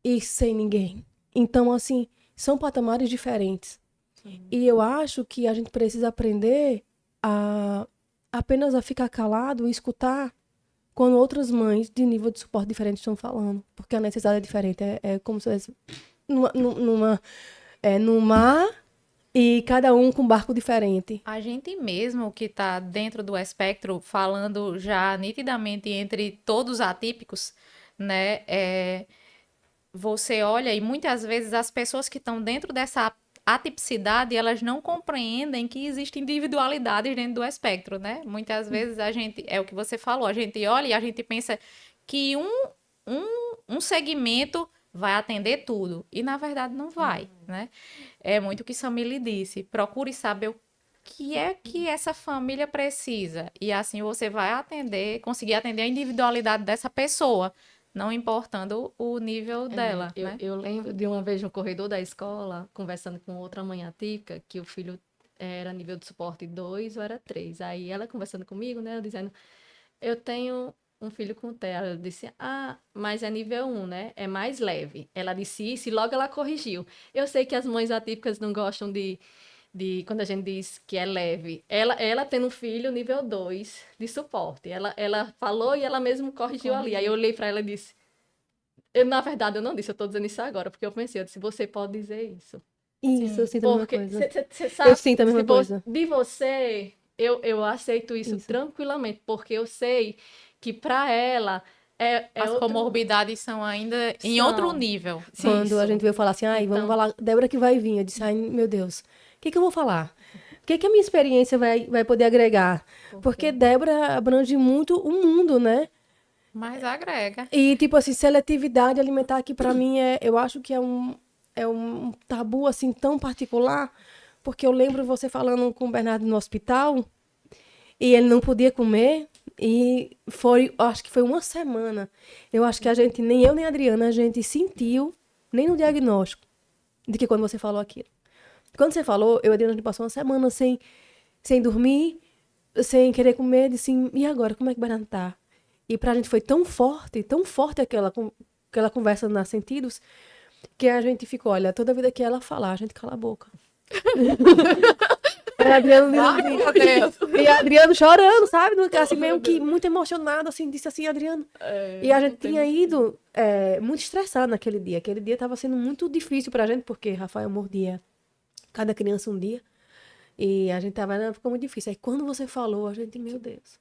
E sem ninguém. Então, assim, são patamares diferentes. E eu acho que a gente precisa aprender apenas a ficar calado e escutar quando outras mães de nível de suporte diferente estão falando. Porque a necessidade é diferente. É como se fosse no mar e cada um com um barco diferente. A gente mesmo que está dentro do espectro, falando já nitidamente entre todos os atípicos, né? Você olha e muitas vezes as pessoas que estão dentro dessa atipicidade, elas não compreendem que existem individualidades dentro do espectro, né? Muitas vezes a gente, é o que você falou, a gente olha e a gente pensa que um segmento vai atender tudo. E na verdade não vai, né? É muito o que Samile disse. Procure saber o que é que essa família precisa. E assim você vai conseguir atender a individualidade dessa pessoa, não importando o nível dela, né? Eu lembro de uma vez no corredor da escola, conversando com outra mãe atípica, que o filho era nível de suporte 2 ou era 3. Aí ela conversando comigo, né, dizendo, eu tenho um filho com TEA. Ela disse, mas é nível 1, né? É mais leve. Ela disse isso e logo ela corrigiu. Eu sei que as mães atípicas não gostam de quando a gente diz que é leve. Ela tendo um filho nível 2 de suporte. Ela falou e ela mesmo corrigiu ali. Aí eu olhei para ela e disse, na verdade eu não disse, eu tô dizendo isso agora, porque eu pensei, eu disse, você pode dizer isso. Isso, eu sinto a mesma Porque coisa. você sabe, Eu sinto a mesma se coisa. de você, eu aceito isso tranquilamente, porque eu sei que para ela As comorbidades são ainda em São. outro nível. Quando Isso. a gente veio falar assim, vamos Então- falar, Débora que vai vir. Eu disse, meu Deus, o que eu vou falar? O que a minha experiência vai poder agregar? Porque Débora abrange muito o mundo, né? Mas agrega. E, tipo assim, seletividade alimentar aqui pra mim eu acho que é um tabu, assim, tão particular, porque eu lembro você falando com o Bernardo no hospital, e ele não podia comer, e acho que foi uma semana. Eu acho que a gente, nem eu nem a Adriana, a gente sentiu, nem no diagnóstico, de que quando você falou aquilo. Quando você falou, eu e a Adriana, a gente passou uma semana sem dormir, sem querer comer, disse, e agora, como é que o Bernardo tá? E pra gente foi tão forte aquela conversa nos sentidos, que a gente ficou, olha, toda vida que ela falar, a gente cala a boca. E a Adriano chorando, sabe? Assim, meio que muito emocionado, assim, disse assim, Adriano. E a gente tinha ido muito estressado naquele dia. Aquele dia tava sendo muito difícil pra gente, porque Rafael mordia cada criança um dia. E a gente ficou muito difícil. Aí quando você falou, a gente, meu Deus.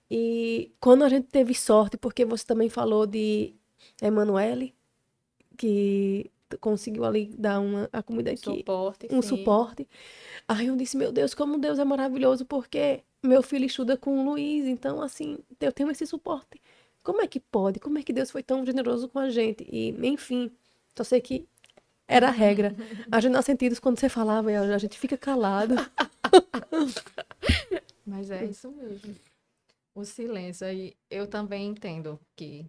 E quando a gente teve sorte, porque você também falou de Emanuele, que conseguiu ali dar a comida aqui, suporte. Aí eu disse, meu Deus, como Deus é maravilhoso, porque meu filho estuda com o Luiz, então assim, eu tenho esse suporte. Como é que pode? Como é que Deus foi tão generoso com a gente? E, enfim, só sei que era a regra. A gente, nos sentidos, quando você falava, a gente fica calado. Mas é isso mesmo. O silêncio. Aí eu também entendo que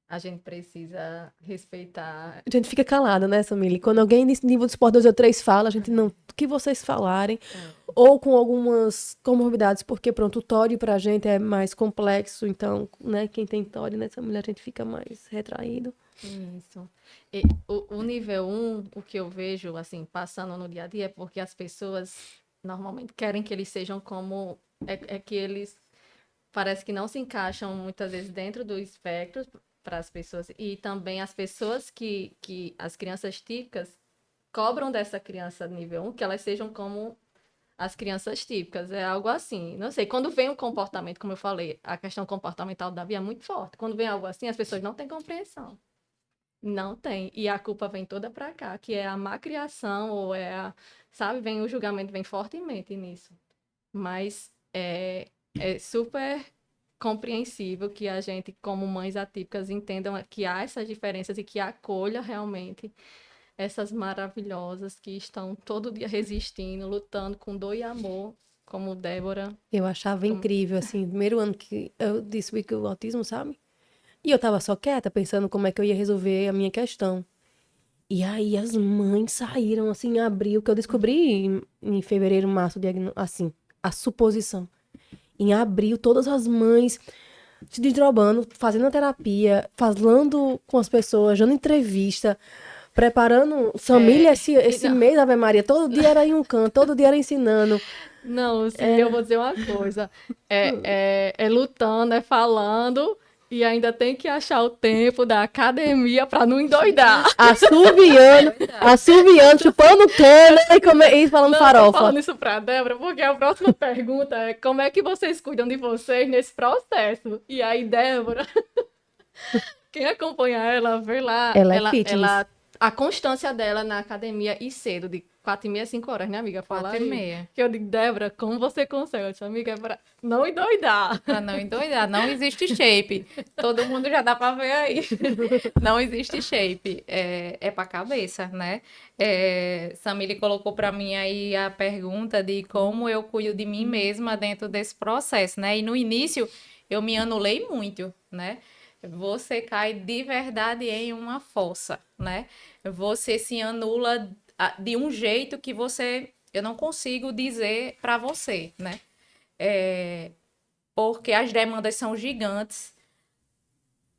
a gente precisa respeitar. A gente fica calada, né, Samile? Quando alguém nesse nível de suporte 2 ou 3 fala, a gente não. O que vocês falarem. Ou com algumas comorbidades, porque, pronto, o TOD pra gente é mais complexo, então, né, quem tem TOD nessa mulher, a gente fica mais retraído. Isso. E o nível 1, o que eu vejo, assim, passando no dia a dia, é porque as pessoas normalmente querem que eles sejam como. É que eles parece que não se encaixam muitas vezes dentro do espectro para as pessoas. E também as pessoas que as crianças típicas cobram dessa criança nível 1 que elas sejam como as crianças típicas. É algo assim. Não sei, quando vem um comportamento, como eu falei, a questão comportamental da Bia é muito forte. Quando vem algo assim, as pessoas não têm compreensão. Não tem. E a culpa vem toda para cá, que é a má criação, ou sabe, o julgamento vem fortemente nisso. Mas é super compreensível que a gente, como mães atípicas, entendam que há essas diferenças e que acolha realmente essas maravilhosas que estão todo dia resistindo, lutando com dor e amor, como Débora. Eu achava incrível, assim, primeiro ano que eu descobri o autismo, sabe? E eu tava só quieta, pensando como é que eu ia resolver a minha questão. E aí as mães saíram, assim, em abril, que eu descobri em fevereiro, março, assim, a suposição. Em abril, todas as mães se desdobrando, fazendo a terapia, falando com as pessoas, dando entrevista, preparando família esse mês, Ave Maria. Todo dia era em um canto, todo dia era ensinando. Não, Lucília, eu vou dizer uma coisa. É lutando, é falando E ainda tem que achar o tempo da academia para não endoidar. Assoviando, chupando cana e falando Não, tô farofa. falando isso pra Débora, porque a próxima pergunta é como é que vocês cuidam de vocês nesse processo? E aí, Débora, quem acompanha ela, vê lá, Ela é fitness. a constância dela na academia e cedo, de 4h30 a 5 horas, né, amiga? Fala aí. 4h30. Que eu digo, Débora, como você consegue? Eu disse, amiga, é pra não endoidar. Pra não endoidar, não existe shape. Todo mundo já dá pra ver aí. Não existe shape. É pra cabeça, né? Samile colocou pra mim aí a pergunta de como eu cuido de mim mesma dentro desse processo, né? E no início eu me anulei muito, né? Você cai de verdade em uma fossa, né? Você se anula de um jeito que eu não consigo dizer pra você, né? Porque as demandas são gigantes,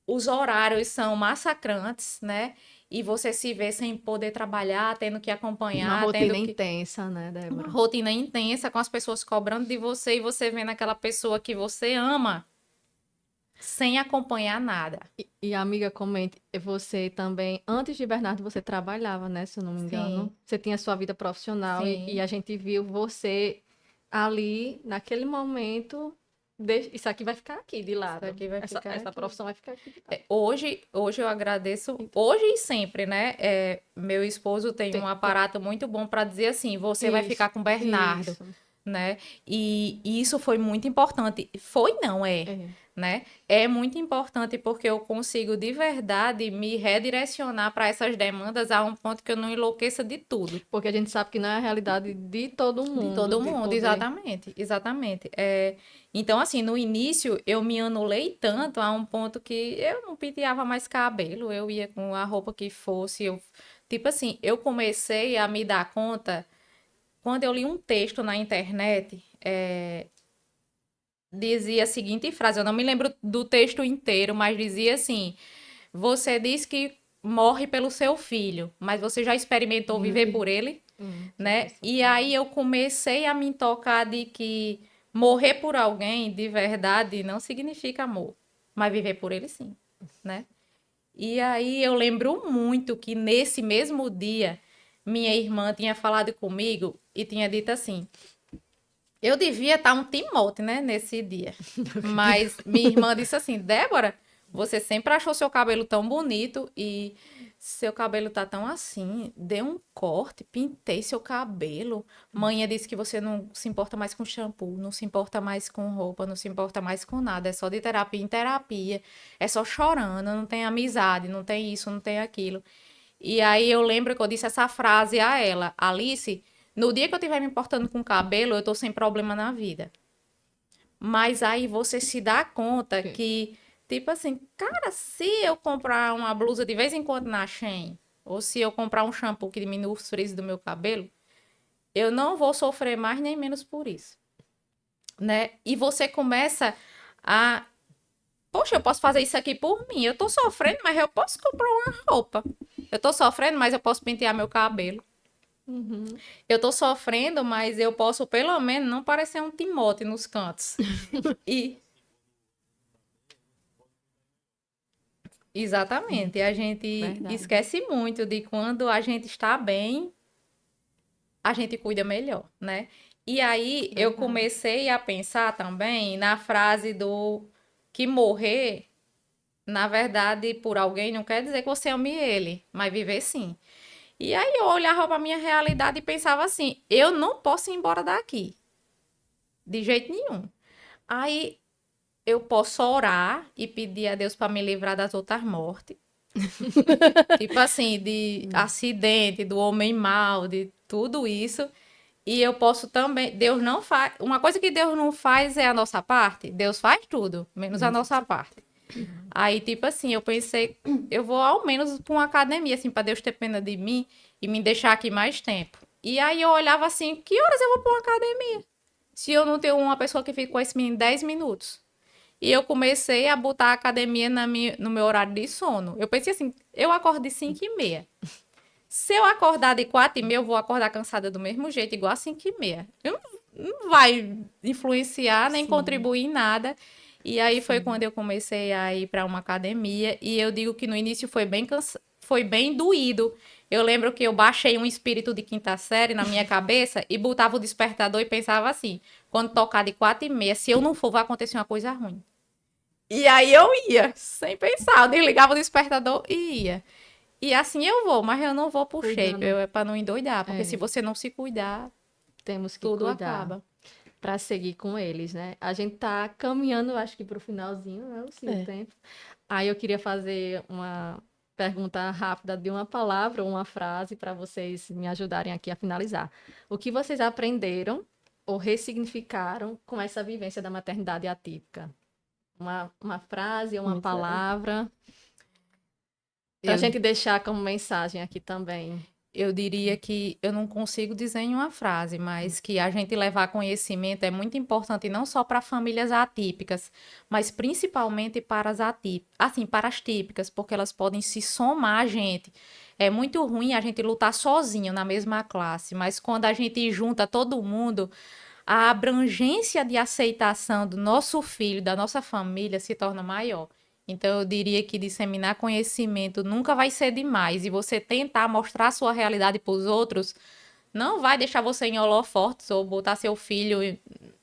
os horários são massacrantes, né? E você se vê sem poder trabalhar, tendo que Uma acompanhar, rotina tendo que... intensa, né, Uma Débora? rotina intensa, com as pessoas cobrando de você e você vendo aquela pessoa que você ama sem acompanhar nada. E amiga, comente, você também, antes de Bernardo, você trabalhava, né, se eu não me engano. Sim. Você tinha sua vida profissional Sim. e a gente viu você ali, naquele momento, isso aqui vai ficar aqui de lado. aqui vai essa ficar aqui. profissão vai ficar aqui de lado. Hoje eu agradeço, hoje e sempre, né? Meu esposo tem um aparato muito bom para dizer assim, você vai ficar com Bernardo, Isso. né? E isso foi muito importante. Foi, não é, né? É muito importante porque eu consigo de verdade me redirecionar para essas demandas a um ponto que eu não enlouqueça de tudo. Porque a gente sabe que não é a realidade de todo mundo. De todo mundo, poder- exatamente. Então, assim, no início eu me anulei tanto a um ponto que eu não penteava mais cabelo, eu ia com a roupa que fosse. Tipo assim, eu comecei a me dar conta quando eu li um texto na internet. Dizia a seguinte frase, eu não me lembro do texto inteiro, mas dizia assim: você diz que morre pelo seu filho, mas você já experimentou viver por ele? Né? E aí eu comecei a me tocar de que morrer por alguém de verdade não significa amor, mas viver por ele sim, né? E aí eu lembro muito que nesse mesmo dia minha irmã tinha falado comigo e tinha dito assim: eu devia estar um Timóteo, né, nesse dia. Mas minha irmã disse assim: Débora, você sempre achou seu cabelo tão bonito e seu cabelo tá tão assim. Dê um corte, pintei seu cabelo. Mãe disse que você não se importa mais com shampoo, não se importa mais com roupa, não se importa mais com nada. É só de terapia em terapia. É só chorando, não tem amizade, não tem isso, não tem aquilo. E aí eu lembro que eu disse essa frase a ela: Alice, no dia que eu estiver me importando com cabelo, eu tô sem problema na vida. Mas aí você se dá conta que, tipo assim, cara, se eu comprar uma blusa de vez em quando na Shein, ou se eu comprar um shampoo que diminui os frizz do meu cabelo, eu não vou sofrer mais nem menos por isso, né? E você começa a... Poxa, eu posso fazer isso aqui por mim. Eu tô sofrendo, mas eu posso comprar uma roupa. Eu tô sofrendo, mas eu posso pentear meu cabelo. Eu tô sofrendo, mas eu posso pelo menos não parecer um Timóteo nos cantos. Exatamente. A gente Verdade. esquece muito de quando a gente está bem, a gente cuida melhor, né? E aí eu comecei a pensar também na frase do que morrer, na verdade, por alguém não quer dizer que você ame ele, mas viver sim. E aí eu olhava para minha realidade e pensava assim: eu não posso ir embora daqui, de jeito nenhum. Aí eu posso orar e pedir a Deus para me livrar das outras mortes. Tipo assim, de acidente, do homem mau, de tudo isso. E eu posso também. Deus não faz. Uma coisa que Deus não faz é a nossa parte. Deus faz tudo, menos a nossa parte. Aí, tipo assim, eu pensei, eu vou ao menos para uma academia, assim, para Deus ter pena de mim e me deixar aqui mais tempo. E aí eu olhava assim: que horas eu vou para uma academia? Se eu não tenho uma pessoa que fica com esse menino 10 minutos. E eu comecei a botar a academia no meu horário de sono. Eu pensei assim: eu acordo de 5h30. Se eu acordar de 4h30, eu vou acordar cansada do mesmo jeito, igual a 5h30. Não vai influenciar nem contribuir em nada. E aí foi quando eu comecei a ir para uma academia e eu digo que no início foi bem doído. Eu lembro que eu baixei um espírito de quinta série na minha cabeça e botava o despertador e pensava assim, quando tocar de 4h30, se eu não for, vai acontecer uma coisa ruim. E aí eu ia, sem pensar, eu desligava o despertador e ia. E assim eu vou, mas eu não vou por shape, Cuidando. é para não endoidar, porque É. se você não se cuidar, Temos que tudo cuidar acaba. para seguir com eles, né? A gente tá caminhando, acho que para o finalzinho, né? O tempo. Aí eu queria fazer uma pergunta rápida de uma palavra ou uma frase para vocês me ajudarem aqui a finalizar. O que vocês aprenderam ou ressignificaram com essa vivência da maternidade atípica? Uma frase ou uma Muito legal. palavra para a Eu gente deixar como mensagem aqui também. Eu diria que eu não consigo dizer em uma frase, mas que a gente levar conhecimento é muito importante não só para famílias atípicas, mas principalmente para as atípicas, assim, para as típicas, porque elas podem se somar a gente. É muito ruim a gente lutar sozinho na mesma classe, mas quando a gente junta todo mundo, a abrangência de aceitação do nosso filho, da nossa família se torna maior. Então, eu diria que disseminar conhecimento nunca vai ser demais. E você tentar mostrar a sua realidade para os outros não vai deixar você em holofotes ou botar seu filho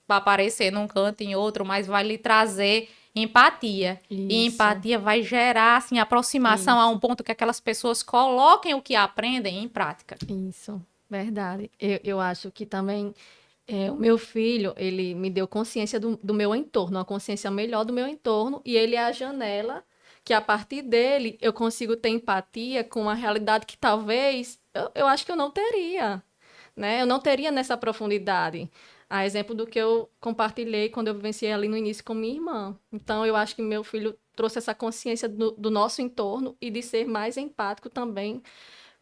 para aparecer num canto em outro, mas vai lhe trazer empatia. E Isso, empatia vai gerar assim, aproximação a um ponto que aquelas pessoas coloquem o que aprendem em prática. isso, verdade. Eu acho que também o meu filho, ele me deu consciência do meu entorno, uma consciência melhor do meu entorno, e ele é a janela que, a partir dele, eu consigo ter empatia com uma realidade que talvez eu acho que eu não teria, né? Eu não teria nessa profundidade. A exemplo do que eu compartilhei quando eu vivenciei ali no início com minha irmã. Então, eu acho que meu filho trouxe essa consciência do nosso entorno e de ser mais empático também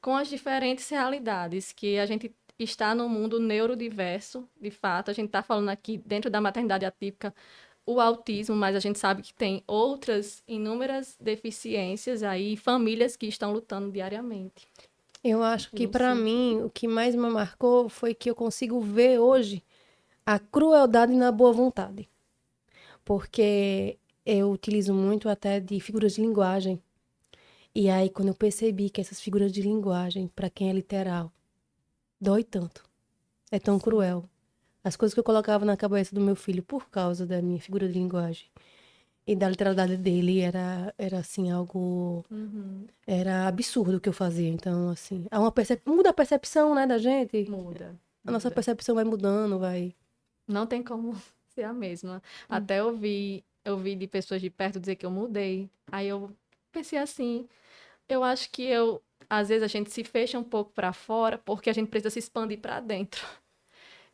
com as diferentes realidades que a gente está no mundo neurodiverso, de fato. A gente está falando aqui dentro da maternidade atípica o autismo, mas a gente sabe que tem outras inúmeras deficiências aí, famílias que estão lutando diariamente. Eu acho que, Não para sei. mim, o que mais me marcou foi que eu consigo ver hoje a crueldade na boa vontade. Porque eu utilizo muito até de figuras de linguagem. E aí, quando eu percebi que essas figuras de linguagem, para quem é literal, dói tanto. É tão cruel. As coisas que eu colocava na cabeça do meu filho por causa da minha figura de linguagem e da literalidade dele era assim, algo. Era absurdo o que eu fazia. Então, assim, há uma muda a percepção, né, da gente. Muda. A nossa Muda. percepção vai mudando, vai. Não tem como ser a mesma. Até eu vi de pessoas de perto dizer que eu mudei. Aí eu pensei assim, eu acho que às vezes a gente se fecha um pouco para fora porque a gente precisa se expandir para dentro.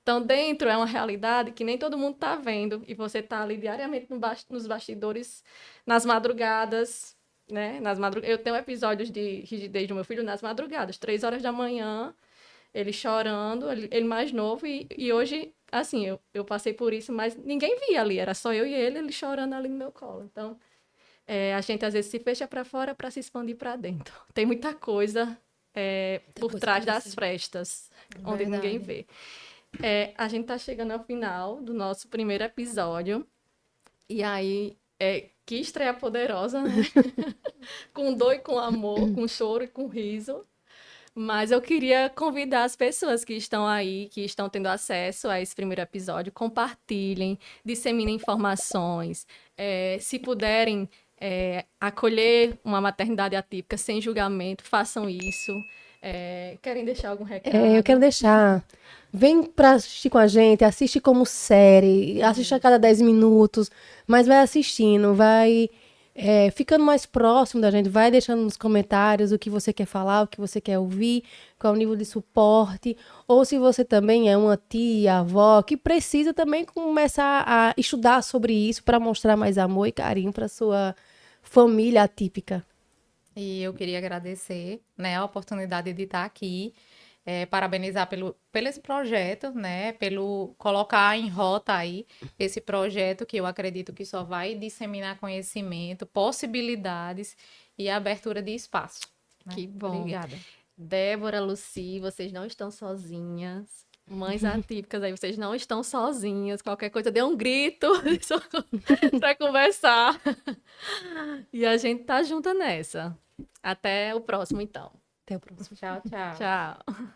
Então, dentro é uma realidade que nem todo mundo está vendo. E você está ali diariamente nos bastidores, nas madrugadas, né? Eu tenho episódios de rigidez do meu filho nas madrugadas, 3 horas da manhã, ele chorando, ele mais novo. E hoje, assim, eu passei por isso, mas ninguém via ali. Era só eu e ele chorando ali no meu colo. Então, a gente às vezes se fecha para fora para se expandir para dentro. Tem muita coisa por coisa trás das acontecendo. frestas, onde ninguém vê. A gente tá chegando ao final do nosso primeiro episódio. E aí, que estreia poderosa, né? Com dor e com amor, com choro e com riso. Mas eu queria convidar as pessoas que estão aí, que estão tendo acesso a esse primeiro episódio, compartilhem, disseminem informações. Se puderem acolher uma maternidade atípica sem julgamento, façam isso. Querem deixar algum recado? Eu quero deixar. Vem pra assistir com a gente, assiste como série, assiste a cada 10 minutos, mas vai assistindo, vai ficando mais próximo da gente, vai deixando nos comentários o que você quer falar, o que você quer ouvir, qual é o nível de suporte, ou se você também é uma tia, avó, que precisa também começar a estudar sobre isso para mostrar mais amor e carinho para sua família atípica. E eu queria agradecer, né, a oportunidade de estar aqui, parabenizar pelo esse projeto, né, pelo colocar em rota aí esse projeto que eu acredito que só vai disseminar conhecimento, possibilidades e abertura de espaço. Né? Que bom. Obrigada. Débora, Lucy, vocês não estão sozinhas. Mães atípicas, aí vocês não estão sozinhas. Qualquer coisa, dê um grito para conversar. E a gente tá junta nessa. Até o próximo, então. Até o próximo. Tchau, tchau. Tchau.